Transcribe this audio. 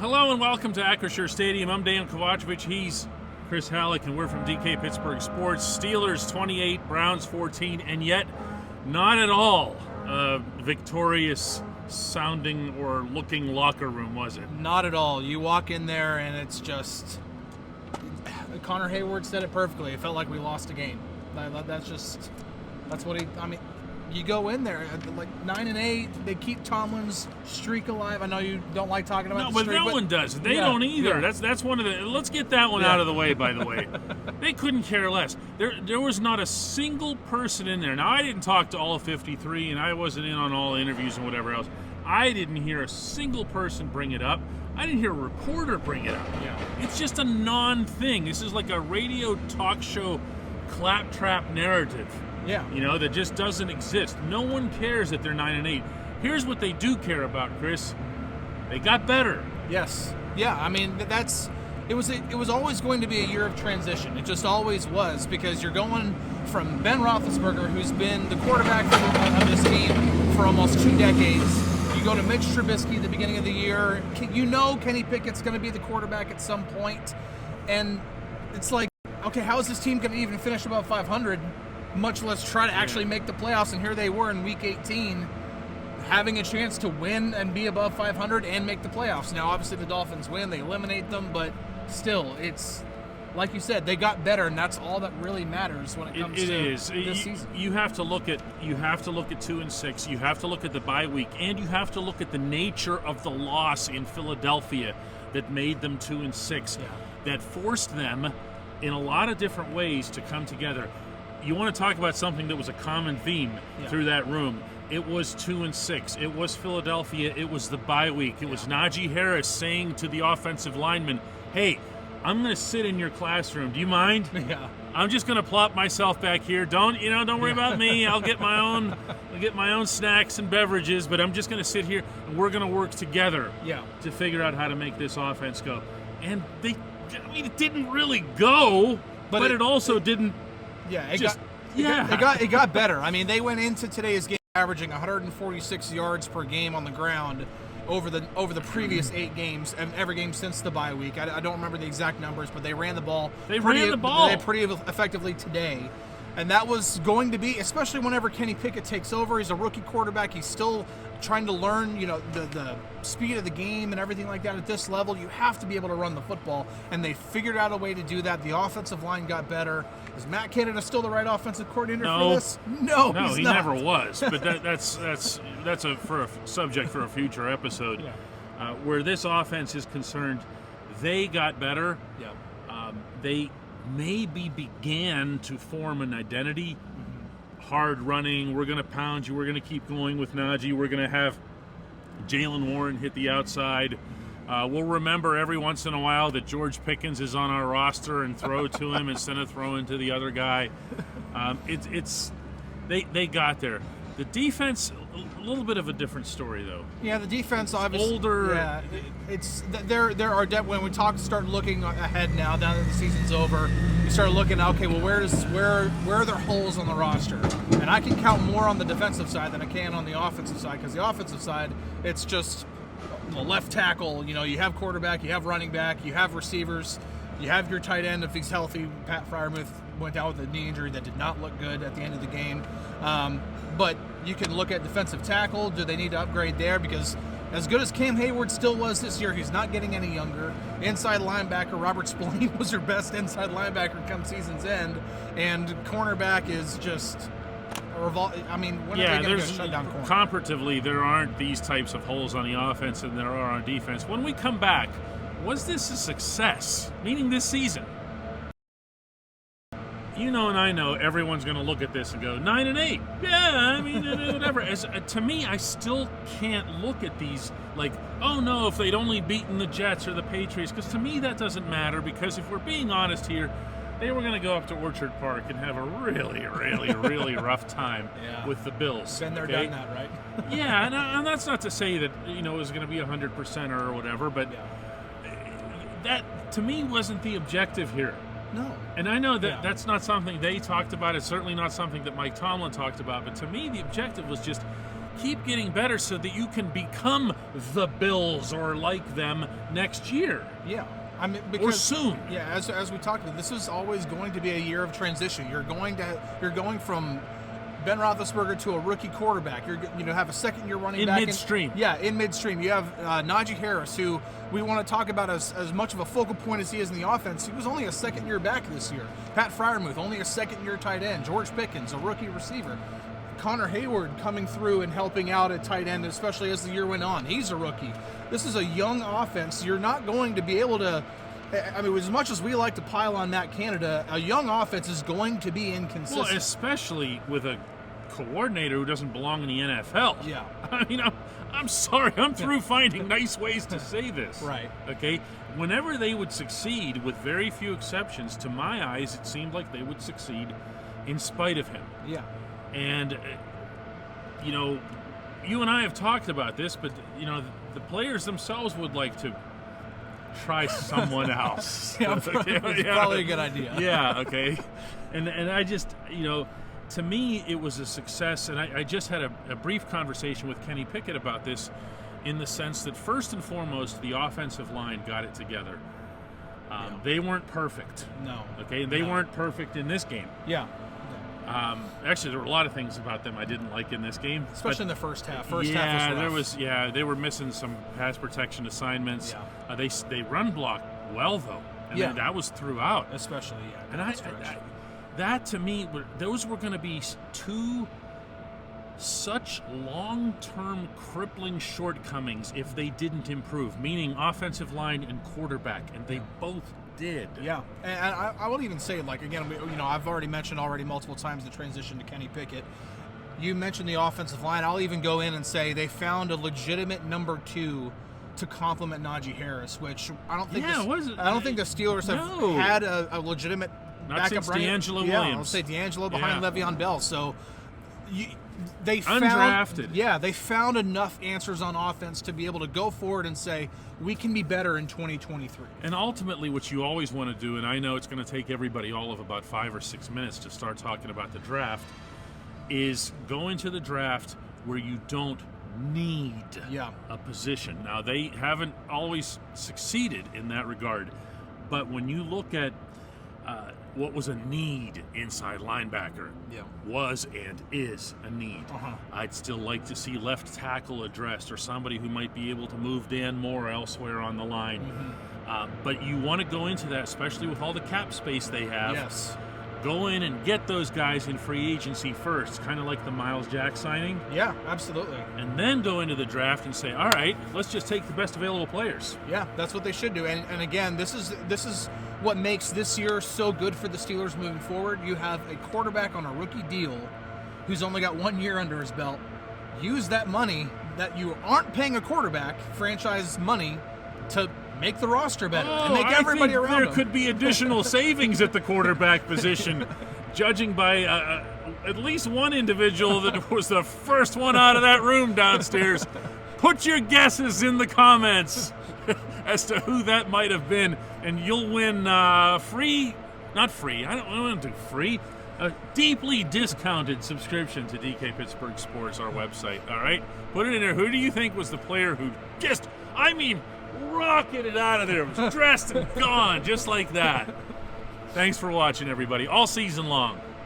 Hello and welcome to Acrisure Stadium. I'm Dejan Kovacevic. He's Chris Halicke, and we're from DK Pittsburgh Sports. Steelers 28, Browns 14, and yet not at all victorious sounding or looking locker room, was it? Not at all. You walk in there and it's just... Connor Hayward said it perfectly. It felt like we lost a game. That's what he... I mean, you go in there like 9-8. They keep Tomlin's streak alive. I know you don't like talking about the streak. No, but no one does. They don't either. Yeah. That's one of the. Let's get that one out of the way. By the way, they couldn't care less. There was not a single person in there. Now I didn't talk to all 53, and I wasn't in on all the interviews and whatever else. I didn't hear a single person bring it up. I didn't hear a reporter bring it up. Yeah. It's just a non-thing. This is like a radio talk show claptrap narrative. Yeah. You know, that just doesn't exist. No one cares that they're 9-8. Here's what they do care about, Chris. They got better. Yes. Yeah. I mean, it was always going to be a year of transition. It just always was, because you're going from Ben Roethlisberger, who's been the quarterback of this team for almost 2 decades. You go to Mitch Trubisky at the beginning of the year. You know Kenny Pickett's going to be the quarterback at some point. And it's like, okay, how is this team going to even finish above 500? Much less try to actually make the playoffs, and here they were in Week 18 having a chance to win and be above 500 and make the playoffs. Now, obviously, the Dolphins win. They eliminate them, but still, it's like you said, they got better, and that's all that really matters when it comes to this season. You have to look at 2-6. You have to look at the bye week, and you have to look at the nature of the loss in Philadelphia that made them 2-6, that forced them in a lot of different ways to come together. You want to talk about something that was a common theme through that room. It was 2-6. It was Philadelphia. It was the bye week. It was Najee Harris saying to the offensive lineman, hey, I'm going to sit in your classroom. Do you mind? Yeah. I'm just going to plop myself back here. Don't worry about me. I'll get my own snacks and beverages, but I'm just going to sit here, and we're going to work together to figure out how to make this offense go. And it didn't really go, but it also didn't. Yeah, it got better. I mean, they went into today's game averaging 146 yards per game on the ground over the previous 8 games, and every game since the bye week. I don't remember the exact numbers, but they ran the ball. They pretty effectively today. And that was going to be, especially whenever Kenny Pickett takes over. He's a rookie quarterback. He's still trying to learn, the speed of the game and everything like that. At this level, you have to be able to run the football, and they figured out a way to do that. The offensive line got better. Is Matt Canada still the right offensive coordinator for this? No, he never was. But that's for a subject for a future episode. Yeah. Where this offense is concerned, they got better. Yeah. They maybe began to form an identity. Hard running, we're going to pound you, we're going to keep going with Najee, we're going to have Jaylen Warren hit the outside. We'll remember every once in a while that George Pickens is on our roster and throw to him instead of throwing to the other guy. They got there. The defense, a little bit of a different story, though. Yeah, the defense obviously older. Yeah, there are when we start looking ahead now that the season's over. You start looking, okay, well, where are there holes on the roster? And I can count more on the defensive side than I can on the offensive side, because the offensive side, it's just the left tackle. You have quarterback, you have running back, you have receivers, you have your tight end if he's healthy. Pat Freiermuth went out with a knee injury that did not look good at the end of the game. But you can look at defensive tackle. Do they need to upgrade there? Because as good as Cam Hayward still was this year, he's not getting any younger. Inside linebacker, Robert Spillane was their best inside linebacker come season's end. And cornerback is just when are they going to shut down corner? Comparatively, there aren't these types of holes on the offense than there are on defense. When we come back, was this a success? Meaning this season? And I know everyone's going to look at this and go 9-8. Yeah, whatever. To me, I still can't look at these like, oh no, if they'd only beaten the Jets or the Patriots, because to me that doesn't matter. Because if we're being honest here, they were going to go up to Orchard Park and have a really, really, really rough time with the Bills. Been there, done that, right? Yeah, and that's not to say that it was going to be 100% or whatever, but that to me wasn't the objective here. No. And I know that that's not something they talked about. It's certainly not something that Mike Tomlin talked about. But to me, the objective was just keep getting better so that you can become the Bills or like them next year. Yeah. I mean, because, or soon. Yeah, as we talked about, this is always going to be a year of transition. You're going from Ben Roethlisberger to a rookie quarterback. You're have a second-year running back. Midstream. In midstream. You have Najee Harris, who we want to talk about as much of a focal point as he is in the offense. He was only a second-year back this year. Pat Freiermuth, only a second-year tight end. George Pickens, a rookie receiver. Connor Hayward coming through and helping out at tight end, especially as the year went on. He's a rookie. This is a young offense. You're not going to be able to, I mean, as much as we like to pile on Matt Canada, a young offense is going to be inconsistent. Well, especially with a coordinator who doesn't belong in the NFL. Yeah. I mean, I'm sorry. I'm through finding nice ways to say this. Right. Okay? Whenever they would succeed, with very few exceptions, to my eyes, it seemed like they would succeed in spite of him. Yeah. And, you and I have talked about this, but, the players themselves would like to try someone else. It's probably a good idea. Yeah, okay. And I just, to me, it was a success. And I just had a brief conversation with Kenny Pickett about this in the sense that, first and foremost, the offensive line got it together. They weren't perfect. No. Okay, they weren't perfect in this game. Yeah. Actually, there were a lot of things about them I didn't like in this game, especially in the first half. Half was rough. They were missing some pass protection assignments. Yeah. They run block well though, and that was throughout. Especially, And that to me, those were going to be two such long-term crippling shortcoments if they didn't improve, meaning offensive line and quarterback, and they both did. Yeah, and I will even say, like, again, I've already mentioned multiple times the transition to Kenny Pickett. You mentioned the offensive line. I'll even go in and say they found a legitimate number 2 to complement Najee Harris, which I don't think. I don't think the Steelers have had a legitimate Not backup. Since D'Angelo Williams. Williams. I'll say D'Angelo behind Le'Veon Bell. So they undrafted. They found enough answers on offense to be able to go forward and say we can be better in 2023. And ultimately, what you always want to do, and I know it's going to take everybody all of about 5 or 6 minutes to start talking about the draft, is go into the draft where you don't need a position. Now, they haven't always succeeded in that regard, but when you look at what was a need inside linebacker, was and is a need. I'd still like to see left tackle addressed, or somebody who might be able to move Dan Moore elsewhere on the line. But you want to go into that, especially with all the cap space they have. Yes. Go in and get those guys in free agency first, kind of like the Miles Jack signing. Yeah, absolutely. And then go into the draft and say, all right, let's just take the best available players. Yeah, that's what they should do. And again, this is what makes this year so good for the Steelers moving forward. You have a quarterback on a rookie deal who's only got 1 year under his belt. Use that money that you aren't paying a quarterback, franchise money, to make the roster better and make everybody around there him. Could be additional savings at the quarterback position, judging by at least one individual that was the first one out of that room downstairs. Put your guesses in the comments as to who that might have been, and you'll win a deeply discounted subscription to DK Pittsburgh Sports, our website. All right? Put it in there. Who do you think was the player who rocketed out of there, was dressed and gone, just like that? Thanks for watching, everybody, all season long.